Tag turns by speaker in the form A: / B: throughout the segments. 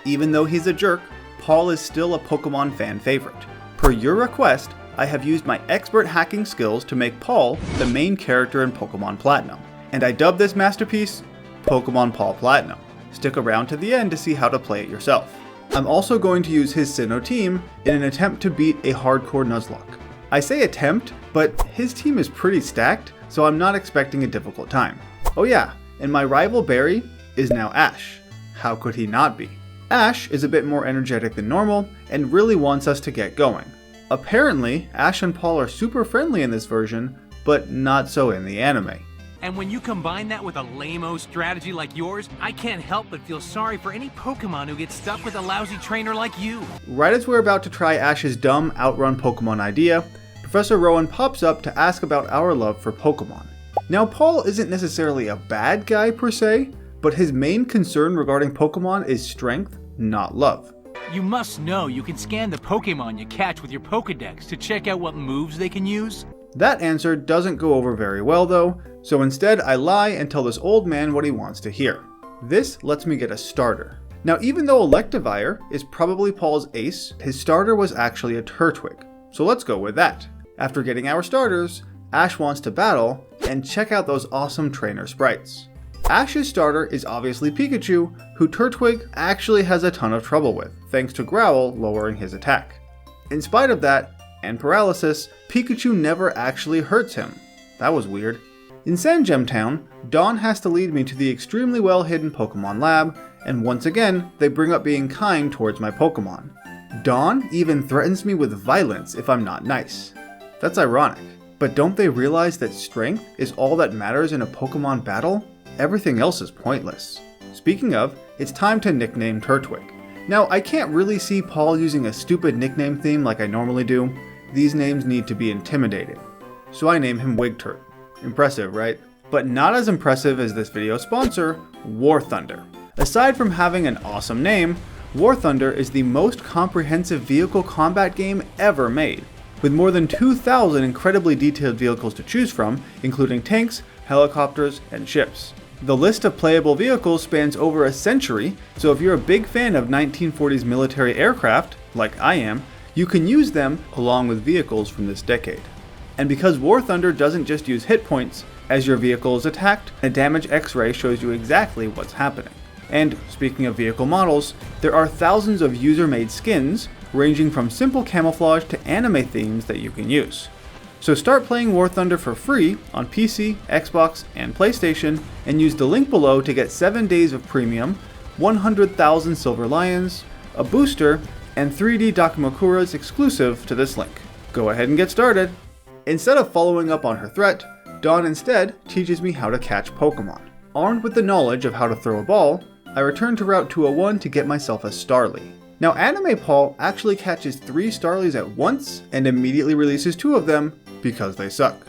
A: Even though he's a jerk, Paul is still a Pokemon fan favorite. Per your request, I have used my expert hacking skills to make Paul the main character in Pokemon Platinum, and I dubbed this masterpiece Pokemon Paul Platinum. Stick around to the end to see how to play it yourself. I'm also going to use his Sinnoh Team in an attempt to beat a hardcore Nuzlocke. I say attempt, but his team is pretty stacked, so I'm not expecting a difficult time. Oh yeah, and my rival Barry is now Ash. How could he not be? Ash is a bit more energetic than normal and really wants us to get going. Apparently, Ash and Paul are super friendly in this version, but not so in the anime.
B: And when you combine that with a lame-o strategy like yours, I can't help but feel sorry for any Pokemon who gets stuck with a lousy trainer like you.
A: Right as we're about to try Ash's dumb outrun Pokemon idea, Professor Rowan pops up to ask about our love for Pokemon. Now, Paul isn't necessarily a bad guy per se, but his main concern regarding Pokemon is strength, not love.
B: You must know you can scan the Pokemon you catch with your Pokedex to check out what moves they can use.
A: That answer doesn't go over very well though, so instead I lie and tell this old man what he wants to hear. This lets me get a starter. Now, even though Electivire is probably Paul's ace, his starter was actually a Turtwig. So let's go with that. After getting our starters, Ash wants to battle and check out those awesome trainer sprites. Ash's starter is obviously Pikachu, who Turtwig actually has a ton of trouble with, thanks to Growl lowering his attack. In spite of that, and paralysis, Pikachu never actually hurts him. That was weird. In Sandgem Town, Dawn has to lead me to the extremely well hidden Pokemon lab, and once again, they bring up being kind towards my Pokemon. Dawn even threatens me with violence if I'm not nice. That's ironic, but don't they realize that strength is all that matters in a Pokemon battle? Everything else is pointless. Speaking of, it's time to nickname Turtwig. Now, I can't really see Paul using a stupid nickname theme like I normally do. These names need to be intimidating. So I name him Wigturt. Impressive, right? But not as impressive as this video's sponsor, War Thunder. Aside from having an awesome name, War Thunder is the most comprehensive vehicle combat game ever made, with more than 2,000 incredibly detailed vehicles to choose from, including tanks, helicopters, and ships. The list of playable vehicles spans over a century, so if you're a big fan of 1940s military aircraft, like I am, you can use them along with vehicles from this decade. And because War Thunder doesn't just use hit points, as your vehicle is attacked, a damage X-ray shows you exactly what's happening. And speaking of vehicle models, there are thousands of user-made skins, ranging from simple camouflage to anime themes that you can use. So start playing War Thunder for free on PC, Xbox, and PlayStation, and use the link below to get 7 days of premium, 100,000 Silver Lions, a booster, and 3D Dakimakuras exclusive to this link. Go ahead and get started! Instead of following up on her threat, Dawn instead teaches me how to catch Pokemon. Armed with the knowledge of how to throw a ball, I return to Route 201 to get myself a Starly. Now, Anime Paul actually catches 3 Starlies at once and immediately releases 2 of them because they suck.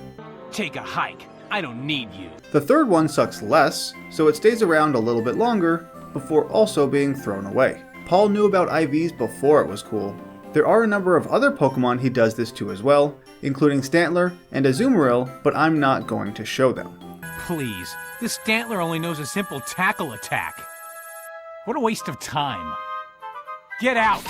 B: Take a hike. I don't need you.
A: The third one sucks less, so it stays around a little bit longer before also being thrown away. Paul knew about IVs before it was cool. There are a number of other Pokemon he does this to as well, including Stantler and Azumarill, but I'm not going to show them.
B: Please, this Stantler only knows a simple tackle attack. What a waste of time. Get out!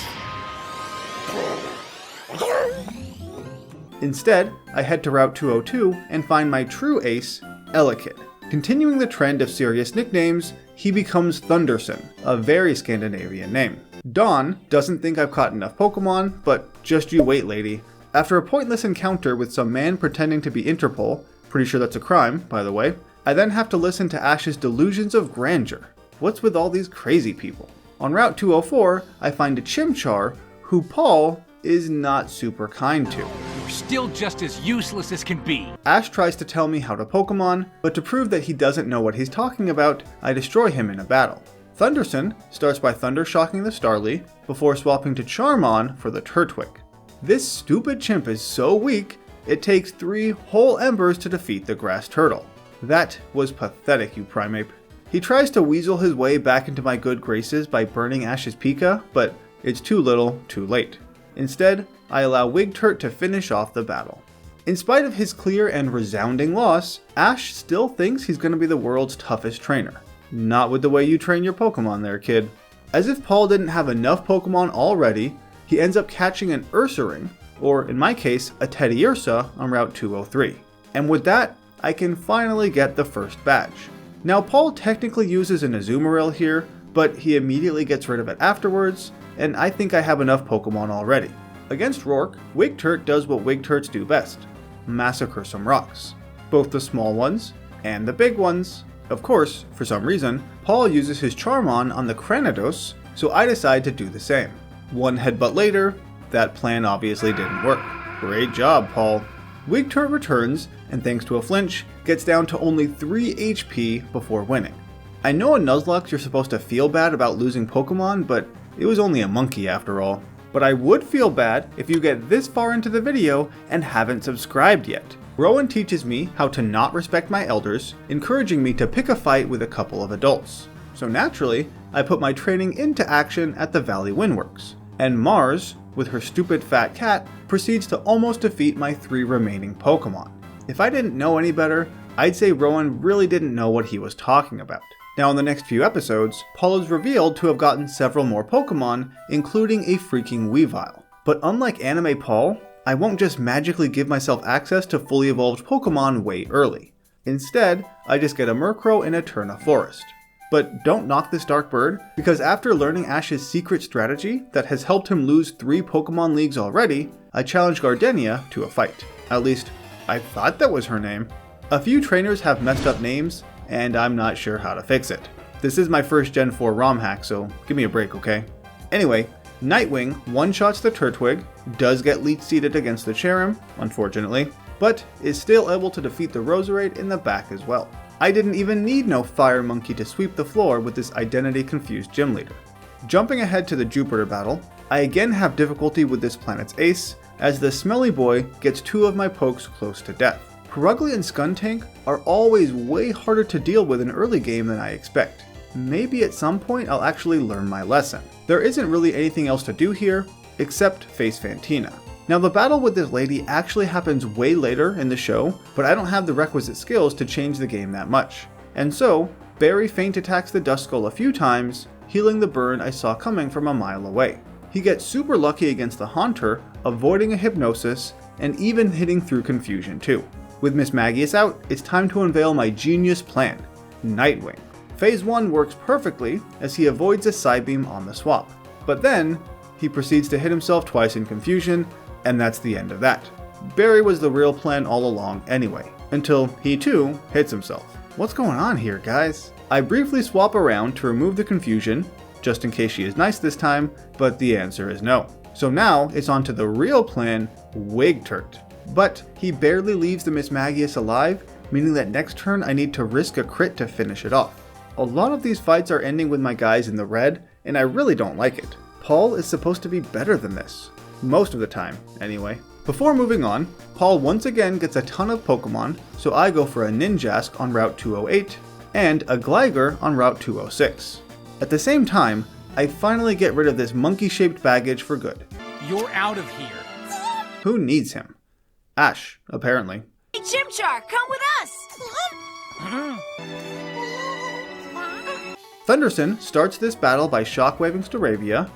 A: Instead, I head to Route 202 and find my true ace, Elekid. Continuing the trend of serious nicknames, he becomes Thunderson, a very Scandinavian name. Dawn doesn't think I've caught enough Pokemon, but just you wait, lady. After a pointless encounter with some man pretending to be Interpol, pretty sure that's a crime, by the way, I then have to listen to Ash's delusions of grandeur. What's with all these crazy people? On Route 204, I find a Chimchar, who Paul is not super kind to.
B: You're still just as useless as can be.
A: Ash tries to tell me how to Pokemon, but to prove that he doesn't know what he's talking about, I destroy him in a battle. Thunderson starts by Thunder Shocking the Starly, before swapping to Charmon for the Turtwig. This stupid chimp is so weak, it takes 3 whole embers to defeat the Grass Turtle. That was pathetic, you Primeape. He tries to weasel his way back into my good graces by burning Ash's Pika, but it's too little, too late. Instead, I allow Wigturt to finish off the battle. In spite of his clear and resounding loss, Ash still thinks he's going to be the world's toughest trainer. Not with the way you train your Pokemon there, kid. As if Paul didn't have enough Pokemon already, he ends up catching an Ursaring, or in my case, a Teddiursa on Route 203. And with that, I can finally get the first badge. Now Paul technically uses an Azumarill here, but he immediately gets rid of it afterwards, and I think I have enough Pokemon already. Against Rourke, Wigturt does what Wigturts do best: massacre some rocks. Both the small ones and the big ones. Of course, for some reason, Paul uses his Charmon on the Cranidos, so I decide to do the same. One headbutt later, that plan obviously didn't work. Great job, Paul. Wigturt returns, and thanks to a flinch, gets down to only 3 HP before winning. I know in Nuzlocke you're supposed to feel bad about losing Pokemon, but it was only a monkey after all. But I would feel bad if you get this far into the video and haven't subscribed yet. Rowan teaches me how to not respect my elders, encouraging me to pick a fight with a couple of adults. So naturally, I put my training into action at the Valley Windworks. And Mars, with her stupid fat cat, proceeds to almost defeat my 3 remaining Pokemon. If I didn't know any better, I'd say Rowan really didn't know what he was talking about. Now in the next few episodes, Paul is revealed to have gotten several more Pokemon, including a freaking Weavile. But unlike Anime Paul, I won't just magically give myself access to fully evolved Pokemon way early. Instead, I just get a Murkrow in Eterna Forest. But don't knock this dark bird, because after learning Ash's secret strategy that has helped him lose 3 Pokemon Leagues already, I challenge Gardenia to a fight. At least, I thought that was her name. A few trainers have messed up names, and I'm not sure how to fix it. This is my first Gen 4 ROM hack, so give me a break, okay? Anyway, Nightwing one-shots the Turtwig, does get leech seeded against the Cherrim, unfortunately, but is still able to defeat the Roserade in the back as well. I didn't even need no Fire Monkey to sweep the floor with this identity-confused gym leader. Jumping ahead to the Jupiter battle, I again have difficulty with this planet's ace, as the Smelly Boy gets 2 of my pokes close to death. Purugly and Skuntank are always way harder to deal with in early game than I expect. Maybe at some point I'll actually learn my lesson. There isn't really anything else to do here, except face Fantina. Now the battle with this lady actually happens way later in the show, but I don't have the requisite skills to change the game that much. And so, Barry feint attacks the Duskull a few times, healing the burn I saw coming from a mile away. He gets super lucky against the Haunter, avoiding a Hypnosis, and even hitting through Confusion too. With Miss Magius out, it's time to unveil my genius plan: Nightwing. Phase 1 works perfectly as he avoids a Psybeam on the swap. But then, he proceeds to hit himself twice in Confusion, and that's the end of that. Barry was the real plan all along anyway, until he too hits himself. What's going on here, guys? I briefly swap around to remove the Confusion, just in case she is nice this time, but the answer is no. So now it's on to the real plan, Wigturt. But he barely leaves the Miss Magius alive, meaning that next turn I need to risk a crit to finish it off. A lot of these fights are ending with my guys in the red, and I really don't like it. Paul is supposed to be better than this. Most of the time, anyway. Before moving on, Paul once again gets a ton of Pokemon, so I go for a Ninjask on Route 208, and a Gligar on Route 206. At the same time, I finally get rid of this monkey-shaped baggage for good.
B: You're out of here.
A: Who needs him? Ash, apparently.
C: Hey, Chimchar, come with us!
A: Thunderson starts this battle by shockwaving Staravia,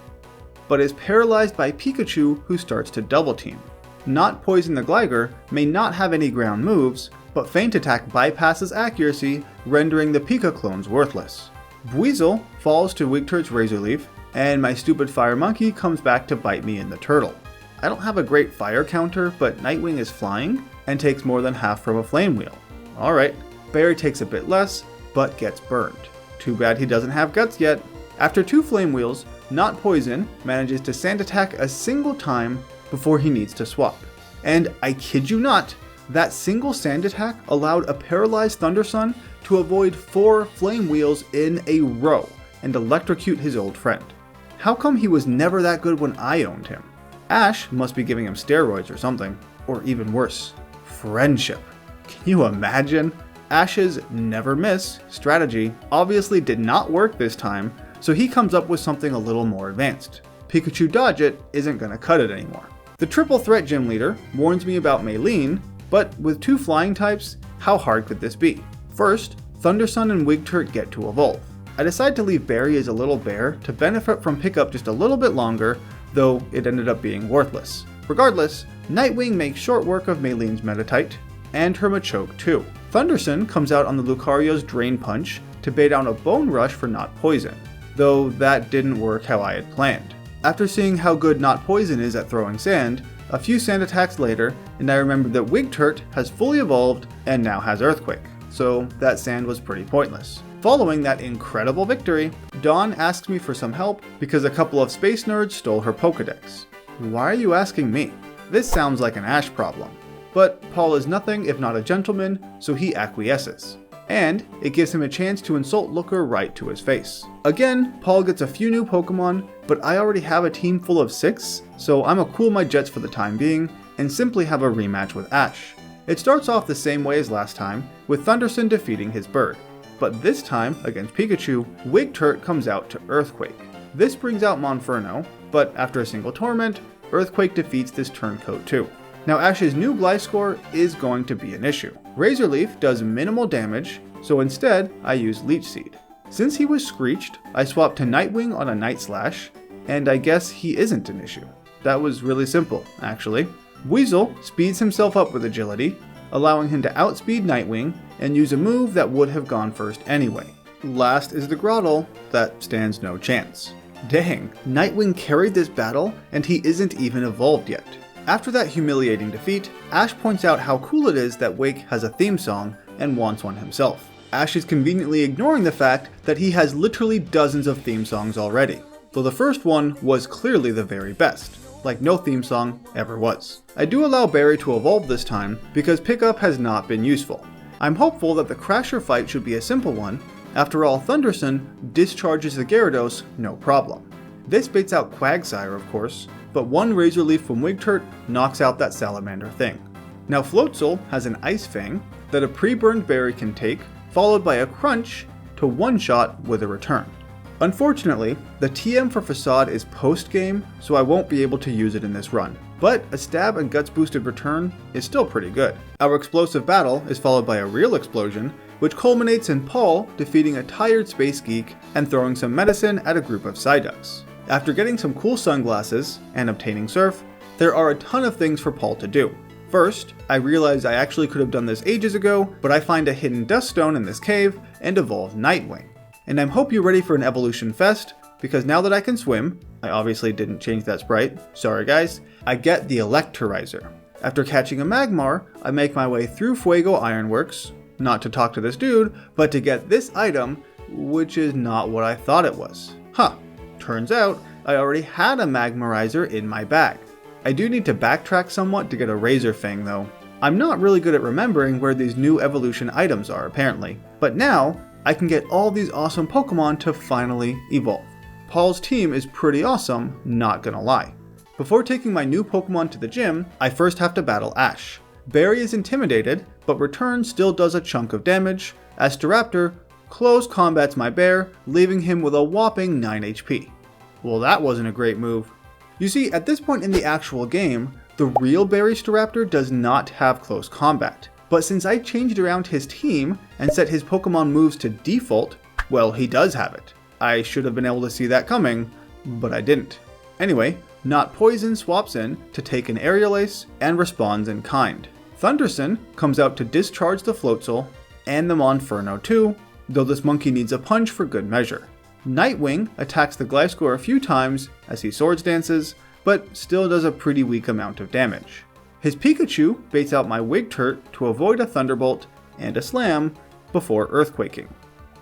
A: but is paralyzed by Pikachu, who starts to double team. Not Poison the Gligar may not have any ground moves, but Feint Attack bypasses accuracy, rendering the Pika clones worthless. Buizel falls to Wigturt's Razor Leaf, and my stupid Fire Monkey comes back to bite me in the turtle. I don't have a great fire counter, but Nightwing is flying, and takes more than half from a Flame Wheel. Alright, Barry takes a bit less, but gets burned. Too bad he doesn't have guts yet. After 2 Flame Wheels, Not Poison manages to Sand Attack a single time before he needs to swap. And I kid you not, that single Sand Attack allowed a paralyzed Thundersun to avoid 4 Flame Wheels in a row and electrocute his old friend. How come he was never that good when I owned him? Ash must be giving him steroids or something, or even worse, friendship. Can you imagine? Ash's never miss strategy obviously did not work this time, so he comes up with something a little more advanced. Pikachu Dodge It isn't gonna cut it anymore. The Triple Threat Gym Leader warns me about Maylene, but with 2 flying types, how hard could this be? First, Thundersun and Wigturt get to evolve. I decide to leave Barry as a little bear to benefit from pickup just a little bit longer, though it ended up being worthless. Regardless, Nightwing makes short work of Maylene's Meditite, and her Machoke too. Thunderson comes out on the Lucario's Drain Punch to bait out a Bone Rush for Not Poison, though that didn't work how I had planned. After seeing how good Not Poison is at throwing sand, a few sand attacks later, and I remembered that Wigturt has fully evolved and now has Earthquake, so that sand was pretty pointless. Following that incredible victory, Dawn asks me for some help because a couple of space nerds stole her Pokedex. Why are you asking me? This sounds like an Ash problem. But Paul is nothing if not a gentleman, so he acquiesces. And it gives him a chance to insult Looker right to his face. Again, Paul gets a few new Pokemon, but I already have a team full of 6, so I'ma cool my jets for the time being, and simply have a rematch with Ash. It starts off the same way as last time, with Thunderson defeating his bird. But this time, against Pikachu, Wigturt comes out to Earthquake. This brings out Monferno, but after a single Torment, Earthquake defeats this Turncoat too. Now Ash's new Gliscor is going to be an issue. Razor Leaf does minimal damage, so instead I use Leech Seed. Since he was Screeched, I swapped to Nightwing on a Night Slash, and I guess he isn't an issue. That was really simple, actually. Weasel speeds himself up with Agility, allowing him to outspeed Nightwing and use a move that would have gone first anyway. Last is the Grottle, that stands no chance. Dang, Nightwing carried this battle and he isn't even evolved yet. After that humiliating defeat, Ash points out how cool it is that Wake has a theme song and wants one himself. Ash is conveniently ignoring the fact that he has literally dozens of theme songs already, though the first one was clearly the very best, like no theme song ever was. I do allow Barry to evolve this time because pickup has not been useful. I'm hopeful that the Crasher fight should be a simple one. After all, Thunderson discharges the Gyarados no problem. This baits out Quagsire, of course, but one Razor Leaf from Wigturt knocks out that Salamander thing. Now Floatzel has an Ice Fang that a pre-burned berry can take, followed by a Crunch to one-shot with a return. Unfortunately, the TM for Facade is post-game, so I won't be able to use it in this run, but a Stab and Guts boosted return is still pretty good. Our explosive battle is followed by a real explosion, which culminates in Paul defeating a tired Space Geek and throwing some medicine at a group of Psyducks. After getting some cool sunglasses and obtaining Surf, there are a ton of things for Paul to do. First, I realized I actually could have done this ages ago, but I find a hidden Dust Stone in this cave and evolve Nightwing. And I hope you're ready for an evolution fest, because now that I can swim, I obviously didn't change that sprite, sorry guys, I get the Electrizer. After catching a Magmar, I make my way through Fuego Ironworks, not to talk to this dude, but to get this item, which is not what I thought it was. Turns out, I already had a Magmarizer in my bag. I do need to backtrack somewhat to get a Razor Fang though. I'm not really good at remembering where these new evolution items are apparently, but now I can get all these awesome Pokemon to finally evolve. Paul's team is pretty awesome, not gonna lie. Before taking my new Pokemon to the gym, I first have to battle Ash. Barry is intimidated, but Return still does a chunk of damage, as Staraptor close combats my bear, leaving him with a whopping 9 HP. Well, that wasn't a great move. You see, at this point in the actual game, the real Barry Staraptor does not have close combat. But since I changed around his team and set his Pokemon moves to default, well, he does have it. I should have been able to see that coming, but I didn't. Anyway, Not Poison swaps in to take an Aerial Ace and responds in kind. Thunderson comes out to discharge the Floatzel and the Monferno too, though this monkey needs a punch for good measure. Nightwing attacks the Gliscor a few times as he swords dances, but still does a pretty weak amount of damage. His Pikachu baits out my Wigturt to avoid a Thunderbolt and a Slam before Earthquaking.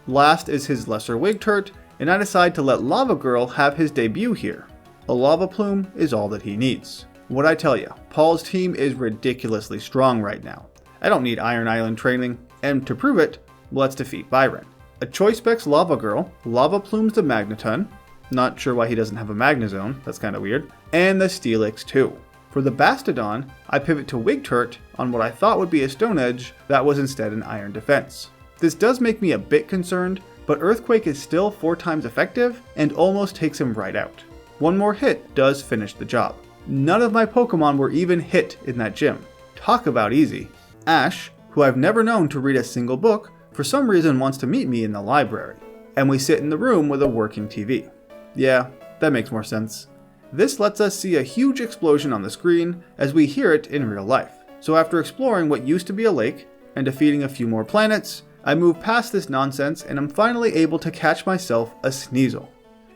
A: Last is his lesser Wigturt, and I decide to let Lava Girl have his debut here. A Lava Plume is all that he needs. What'd I tell ya? Paul's team is ridiculously strong right now. I don't need Iron Island training, and to prove it, let's defeat Byron. A Choice Specs Lava Girl, Lava Plumes the Magneton, not sure why he doesn't have a Magnezone, that's kinda weird, and the Steelix too. For the Bastodon, I pivot to Wigturt on what I thought would be a Stone Edge that was instead an Iron Defense. This does make me a bit concerned, but Earthquake is still 4 times effective and almost takes him right out. One more hit does finish the job. None of my Pokemon were even hit in that gym. Talk about easy. Ash, who I've never known to read a single book, for some reason wants to meet me in the library. and we sit in the room with a working TV. Yeah, that makes more sense. This lets us see a huge explosion on the screen as we hear it in real life. So after exploring what used to be a lake and defeating a few more planets, I move past this nonsense and I'm finally able to catch myself a Sneasel.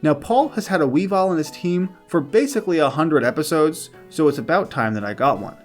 A: Now Paul has had a Weavile in his team for basically 100 episodes, so it's about time that I got one.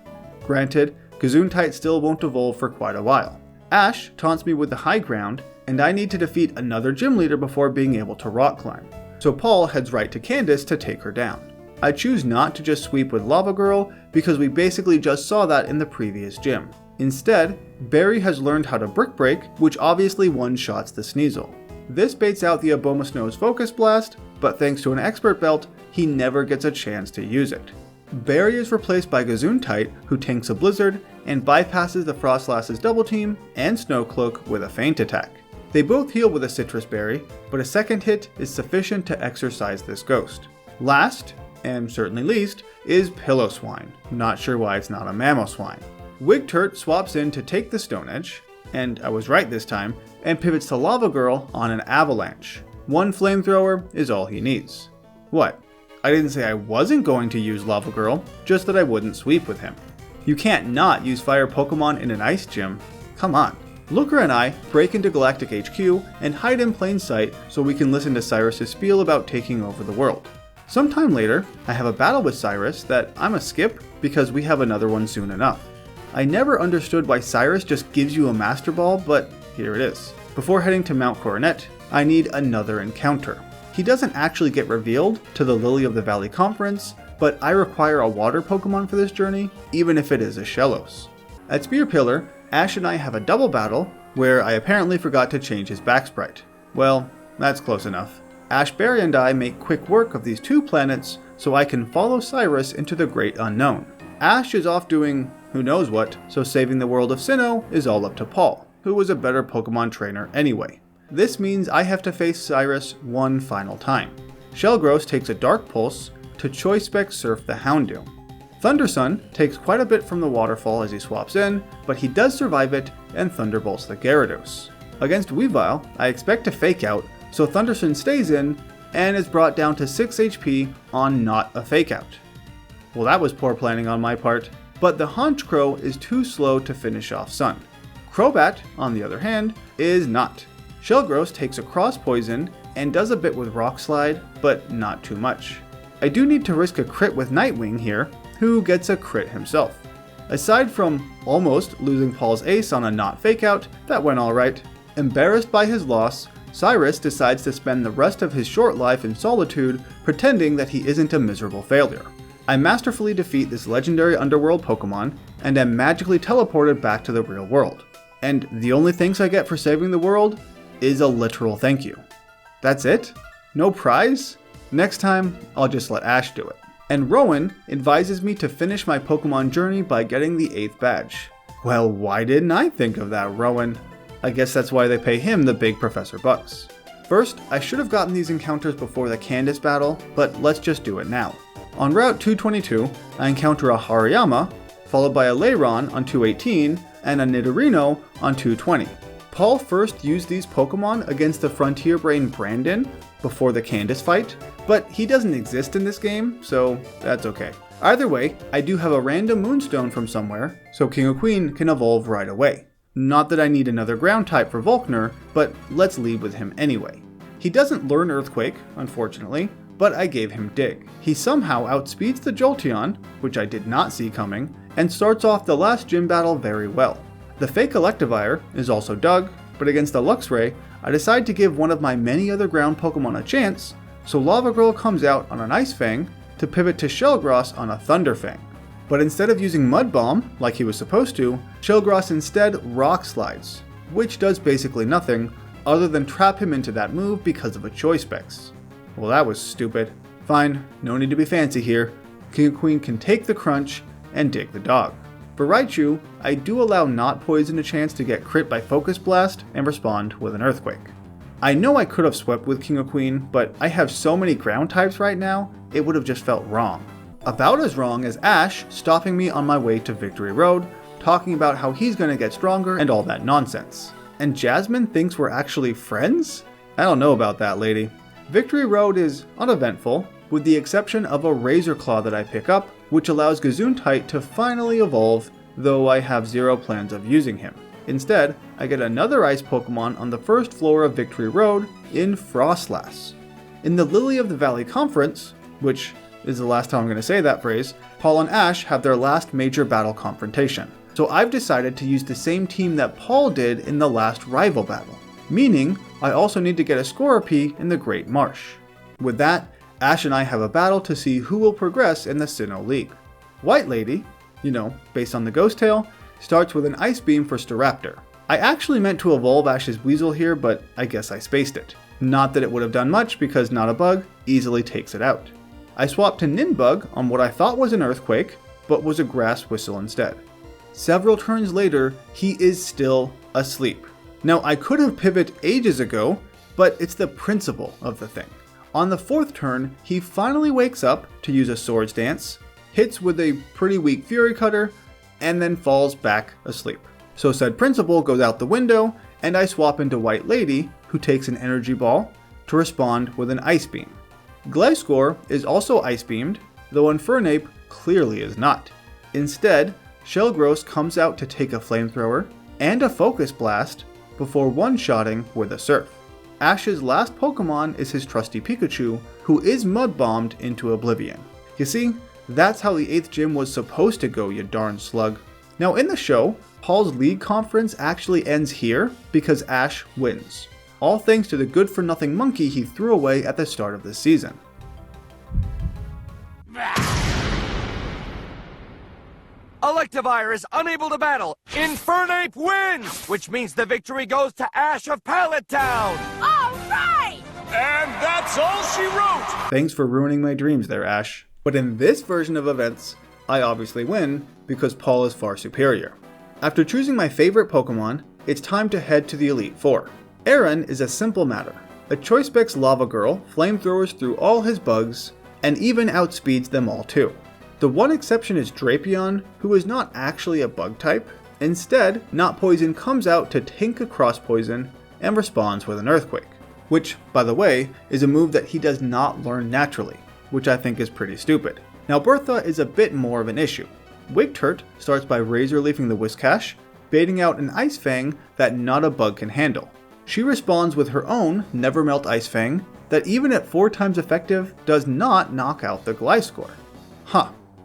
A: Granted, Gesundheit still won't evolve for quite a while. Ash taunts me with the high ground, and I need to defeat another gym leader before being able to rock climb. So Paul heads right to Candace to take her down. I choose not to just sweep with Lava Girl because we basically just saw that in the previous gym. Instead, Barry has learned how to Brick Break, which obviously one-shots the Sneasel. This baits out the Abomasnow's Focus Blast, but thanks to an Expert Belt, he never gets a chance to use it. Barry is replaced by Gesundheit, who tanks a Blizzard and bypasses the Frostlass's Double Team and Snowcloak with a Feint attack. They both heal with a Citrus Berry, but a second hit is sufficient to exorcise this ghost. Last, and certainly least, is Pillowswine. Not sure why it's not a Mamoswine. Wigturt swaps in to take the Stone Edge, and I was right this time, and pivots to Lava Girl on an Avalanche. One Flamethrower is all he needs. What? I didn't say I wasn't going to use Lava Girl, just that I wouldn't sweep with him. You can't not use fire Pokemon in an ice gym. Come on. Looker and I break into Galactic HQ and hide in plain sight so we can listen to Cyrus's spiel about taking over the world. Sometime later, I have a battle with Cyrus that I'm a skip because we have another one soon enough. I never understood why Cyrus just gives you a Master Ball, but here it is. Before heading to Mount Coronet, I need another encounter. He doesn't actually get revealed to the Lily of the Valley conference, but I require a water Pokemon for this journey, even if it is a Shellos. At Spear Pillar, Ash and I have a double battle where I apparently forgot to change his back sprite. Well, that's close enough. Ashberry and I make quick work of these two planets so I can follow Cyrus into the great unknown. Ash is off doing who knows what, so saving the world of Sinnoh is all up to Paul, who was a better Pokemon trainer anyway. This means I have to face Cyrus one final time. Shelgros takes a Dark Pulse to Choice Spec Surf the Houndoom. Thundersun takes quite a bit from the waterfall as he swaps in, but he does survive it and Thunderbolts the Gyarados. Against Weavile, I expect to Fake Out, so Thundersun stays in and is brought down to 6 HP on not a Fake Out. Well, that was poor planning on my part, but the Honchkrow is too slow to finish off Sun. Crobat, on the other hand, is not. Shelgros takes a Cross Poison and does a bit with Rock Slide, but not too much. I do need to risk a crit with Nightwing here, who gets a crit himself. Aside from almost losing Paul's ace on a not Fake Out, that went alright. Embarrassed by his loss, Cyrus decides to spend the rest of his short life in solitude pretending that he isn't a miserable failure. I masterfully defeat this legendary underworld Pokemon and am magically teleported back to the real world. And the only thanks I get for saving the world is a literal thank you. That's it? No prize? Next time, I'll just let Ash do it. And Rowan advises me to finish my Pokemon journey by getting the 8th badge. Well, why didn't I think of that, Rowan? I guess that's why they pay him the big Professor Bucks. First, I should have gotten these encounters before the Candace battle, but let's just do it now. On Route 222, I encounter a Hariyama, followed by a Lairon on 218, and a Nidorino on 220. Paul first used these Pokemon against the Frontier Brain Brandon before the Candace fight, but he doesn't exist in this game, so that's okay. Either way, I do have a random Moonstone from somewhere, so King or Queen can evolve right away. Not that I need another ground type for Volkner, but let's lead with him anyway. He doesn't learn Earthquake, unfortunately, but I gave him Dig. He somehow outspeeds the Jolteon, which I did not see coming, and starts off the last gym battle very well. The fake Electivire is also dug, but against the Luxray, I decide to give one of my many other ground Pokemon a chance, so Lava Girl comes out on an Ice Fang to pivot to Shelgros on a Thunder Fang. But instead of using Mud Bomb, like he was supposed to, Shelgros instead Rock Slides, which does basically nothing other than trap him into that move because of a Choice Specs. Well, that was stupid. Fine, no need to be fancy here. King or Queen can take the crunch and dig the dog. For Raichu, I do allow Not Poison a chance to get crit by Focus Blast and respond with an Earthquake. I know I could have swept with King or Queen, but I have so many ground types right now, it would have just felt wrong. About as wrong as Ash stopping me on my way to Victory Road, talking about how he's gonna get stronger and all that nonsense. And Jasmine thinks we're actually friends? I don't know about that, lady. Victory Road is uneventful, with the exception of a Razor Claw that I pick up, which allows Gesundheit to finally evolve, though I have zero plans of using him. Instead, I get another ice Pokemon on the first floor of Victory Road in Frostlass. In the Lily of the Valley Conference, which is the last time I'm going to say that phrase, Paul and Ash have their last major battle confrontation. So I've decided to use the same team that Paul did in the last rival battle, meaning I also need to get a Scorpy in the Great Marsh. With that, Ash and I have a battle to see who will progress in the Sinnoh League. White Lady, based on the Ghost Tail, starts with an Ice Beam for Staraptor. I actually meant to evolve Ash's Weasel here, but I guess I spaced it. Not that it would have done much because Not a Bug easily takes it out. I swapped to Ninbug on what I thought was an Earthquake, but was a Grass Whistle instead. Several turns later, he is still asleep. Now I could have pivoted ages ago, but it's the principle of the thing. On the 4th turn, he finally wakes up to use a Swords Dance, hits with a pretty weak Fury Cutter, and then falls back asleep. So said principle goes out the window, and I swap into White Lady, who takes an Energy Ball, to respond with an Ice Beam. Gliscor is also Ice Beamed, though Infernape clearly is not. Instead, Shelgross comes out to take a Flamethrower and a Focus Blast before one-shotting with a Surf. Ash's last Pokemon is his trusty Pikachu, who is Mud Bombed into oblivion. You see, that's how the 8th gym was supposed to go, you darn slug. Now in the show, Paul's league conference actually ends here because Ash wins. All thanks to the good-for-nothing monkey he threw away at the start of the season.
D: Electivire is unable to battle. Infernape wins, which means the victory goes to Ash of Pallet Town.
C: All right!
D: And that's all she wrote.
A: Thanks for ruining my dreams there, Ash. But in this version of events, I obviously win because Paul is far superior. After choosing my favorite Pokemon, it's time to head to the Elite Four. Aaron is a simple matter. A Choice Specs Lava Girl flamethrowers through all his bugs, and even outspeeds them all too. The one exception is Drapion, who is not actually a bug type. Instead, Not Poison comes out to tank a Cross Poison and responds with an Earthquake, which, by the way, is a move that he does not learn naturally, which I think is pretty stupid. Now Bertha is a bit more of an issue. Wigturt starts by Razor Leafing the Whiscash, baiting out an Ice Fang that not a bug can handle. She responds with her own Never Melt Ice Fang that even at 4 times effective does not knock out the Gliscor.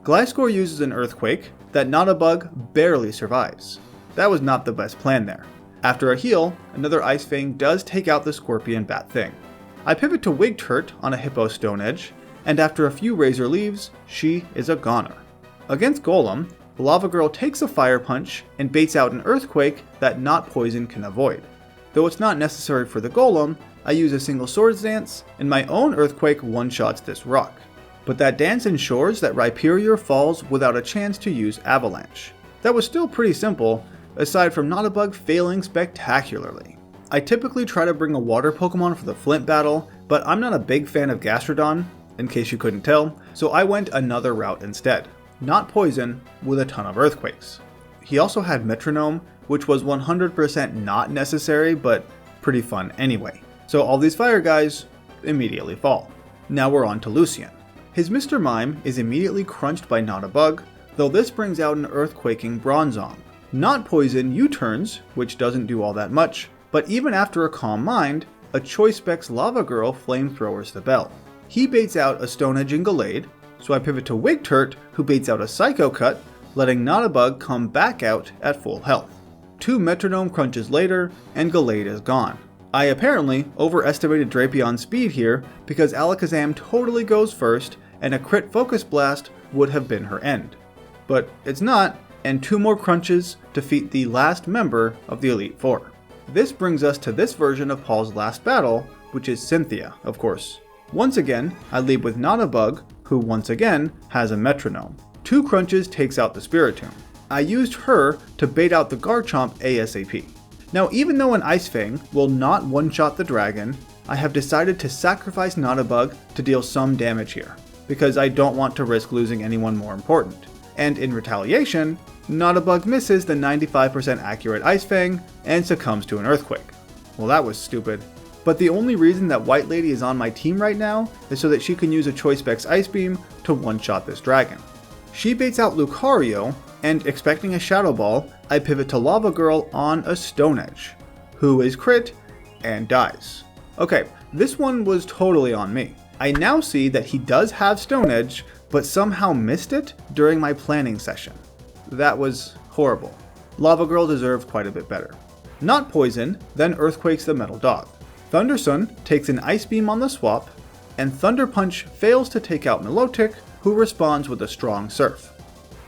A: Gliscor uses an Earthquake that not a bug barely survives. That was not the best plan there. After a heal, another Ice Fang does take out the Scorpion Bat Thing. I pivot to Wigturt on a Hippo Stone Edge, and after a few Razor Leaves, she is a goner. Against Golem, Lava Girl takes a Fire Punch and baits out an Earthquake that Not Poison can avoid. Though it's not necessary for the Golem, I use a single Swords Dance, and my own Earthquake one-shots this rock. But that dance ensures that Rhyperior falls without a chance to use Avalanche. That was still pretty simple, aside from Not a Bug failing spectacularly. I typically try to bring a water Pokemon for the Flint battle, but I'm not a big fan of Gastrodon, in case you couldn't tell, so I went another route instead. Not Poison with a ton of Earthquakes. He also had Metronome, which was 100% not necessary, but pretty fun anyway. So all these fire guys immediately fall. Now we're on to Lucian. His Mr. Mime is immediately crunched by Not a Bug, though this brings out an Earthquaking Bronzong. Not Poison U-turns, which doesn't do all that much, but even after a Calm Mind, a Choice Specs Lava Girl flamethrowers the bell. He baits out a Stone Edge and Gallade, so I pivot to Wigturt, who baits out a Psycho Cut, letting Not a Bug come back out at full health. 2 Metronome crunches later, and Gallade is gone. I apparently overestimated Drapion's speed here because Alakazam totally goes first, and a crit Focus Blast would have been her end. But it's not, and 2 more crunches defeat the last member of the Elite Four. This brings us to this version of Paul's last battle, which is Cynthia, of course. Once again, I lead with Not a Bug, who once again has a Metronome. 2 crunches takes out the Spiritomb. I used her to bait out the Garchomp ASAP. Now even though an Ice Fang will not one-shot the dragon, I have decided to sacrifice Not a Bug to deal some damage here, because I don't want to risk losing anyone more important. And in retaliation, Not a Bug misses the 95% accurate Ice Fang and succumbs to an Earthquake. Well, that was stupid. but the only reason that White Lady is on my team right now is so that she can use a Choice Specs Ice Beam to one-shot this dragon. She baits out Lucario, and expecting a Shadow Ball, I pivot to Lava Girl on a Stone Edge, who is crit and dies. Okay, this one was totally on me. I now see that he does have Stone Edge, but somehow missed it during my planning session. That was horrible. Lava Girl deserved quite a bit better. Not Poison, then Earthquakes the Metal Dog. Thundersun takes an Ice Beam on the swap, and Thunder Punch fails to take out Milotic, who responds with a strong Surf.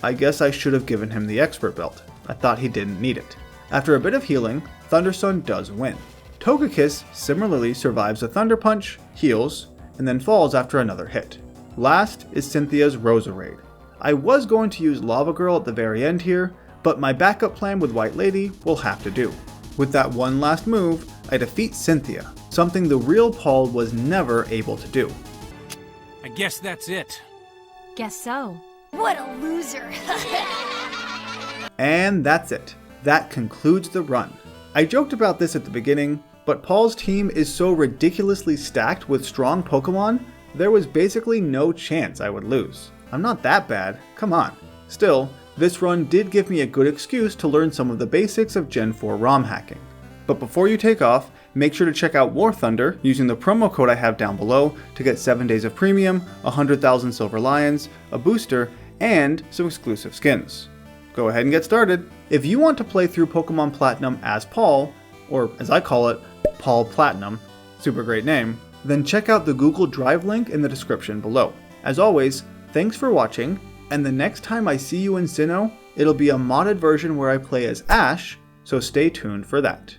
A: I guess I should have given him the Expert Belt. I thought he didn't need it. After a bit of healing, Thundersun does win. Togekiss similarly survives a Thunder Punch, heals, and then falls after another hit. Last is Cynthia's Roserade. I was going to use Lava Girl at the very end here, but my backup plan with White Lady will have to do. With that one last move, I defeat Cynthia, something the real Paul was never able to do.
B: I guess that's it.
C: Guess so. What a loser.
A: And that's it. That concludes the run. I joked about this at the beginning, but Paul's team is so ridiculously stacked with strong Pokemon, there was basically no chance I would lose. I'm not that bad, come on. Still, this run did give me a good excuse to learn some of the basics of Gen 4 ROM hacking. But before you take off, make sure to check out War Thunder using the promo code I have down below to get 7 days of premium, 100,000 Silver Lions, a booster, and some exclusive skins. Go ahead and get started. If you want to play through Pokemon Platinum as Paul, or as I call it, Paul Platinum, super great name, then check out the Google Drive link in the description below. As always, thanks for watching, and the next time I see you in Sinnoh, it'll be a modded version where I play as Ash, so stay tuned for that.